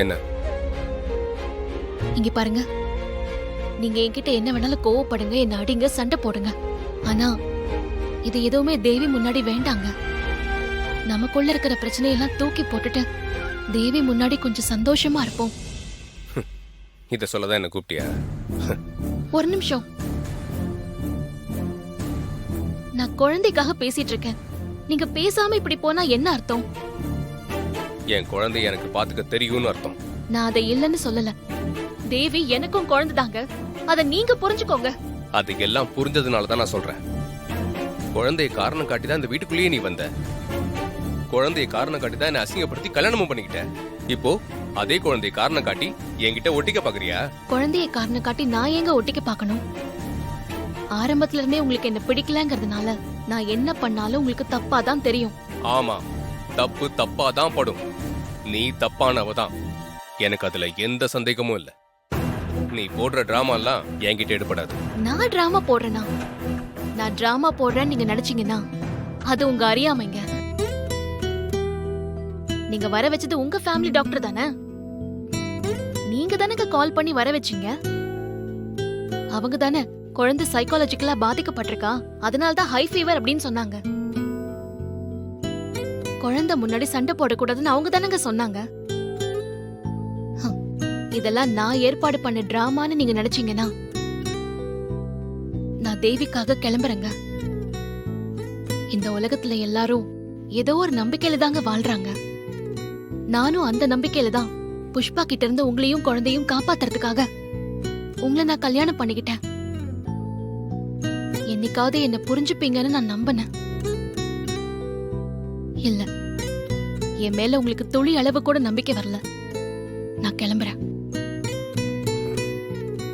என்ன? இங்க பாருங்க, நீங்க என்கிட்ட என்ன வேணாலும் கோவப்படுங்க, என்ன அடிங்க, சண்டை போடுங்க. ஆனா இது எதுவுமே தேவி முன்னாடி வேண்டாங்க. நமக்குள்ள இருக்கிற பிரச்சனையெல்லாம் தூக்கி போட்டுட்டு தேவி முன்னாடி கொஞ்சம் சந்தோஷமா இருப்போம். இத சொல்லதான் என்ன கூப்பிட்டியா? ஒரு நிமிஷம், நான் குழந்தைக்காக பேசிட்டு இருக்கேன். நீங்க பேசாம இப்படி போனா என்ன அர்த்தம்? என் குழந்தை எனக்கு பாத்துக்க தெரியும்னு அர்த்தம். நான் அதை இல்லைன்னு சொல்லல. தேவி எனக்கும் குழந்தைதாங்க, அத நீங்க புரிஞ்சுக்கோங்க. அது எல்லாம் புரிஞ்சதுனால தான் நான் சொல்றேன். குழந்தைய காரணம் காட்டி தான் இந்த வீட்டுக்குள்ளேயே நீ வந்த. குழந்தைய காரணம் காட்டி தான் என்ன அசிங்கப்படுத்தி கல்யாணமும் பண்ணிக்கிட்ட. இப்போ அதே குழந்தைய காரணம் காட்டி என்கிட்ட ஒட்டிக்க பாக்குறியா? குழந்தைய காரணம் காட்டி நான் எங்க ஒட்டிக்க பாக்கணும்? ஆரம்பத்துல இருந்தே உங்களுக்கு என்ன பிடிக்கலங்கிறதுனால நான் என்ன பண்ணாலும் உங்களுக்கு தப்பா தான் தெரியும். ஆமா, தப்பு தப்பா தான் படும். நீ தப்பானவ தான், எனக்கு அதுல எந்த சந்தேகமும் இல்ல. நீ போடுற டிராமா எல்லாம் என்கிட்ட எடுபடாது. நான் டிராமா போடுறேனா? நான் டிராமா போடுறேன்னு நீங்க நினைச்சீங்கன்னா அது உங்க அறியாமைங்க. நீங்க வர வச்சது உங்க ஃபேமிலி டாக்டர் தானே? நீங்க தானே கால் பண்ணி வர வச்சீங்க. அவங்க தானே குழந்தை சைக்காலஜிக்கலா பாதிக்கப்பட்டிருக்கா, அதனால தான் ஹை ஃபீவர் அப்படின்னு சொன்னாங்க. குழந்தை முன்னாடி சண்டை போடக்கூடாதுன்னு அவங்க தானங்க சொன்னாங்க. இதெல்லாம் நான் ஏற்பாடு பண்ண டிராமான்னு நீங்க நினைச்சீங்கன்னா நான் தேவிக்காக கிளம்புறேங்க. இந்த உலகத்துல எல்லாரும் ஏதோ ஒரு நம்பிக்கையில தாங்க வாழ்றாங்க. நானும் அந்த நம்பிக்கையில தான் புஷ்பா கிட்ட இருந்து உங்களையும் குழந்தையும் காப்பாத்துறதுக்காக உங்களை நான் கல்யாணம் பண்ணிக்கிட்டேன். என்னைக்காவது என்ன புரிஞ்சுப்பீங்கன்னு நான் நம்பினேன். இல்ல, என் மேல உங்களுக்கு துளி அளவு கூட நம்பிக்கை வரல. நான் கிளம்புறேன்.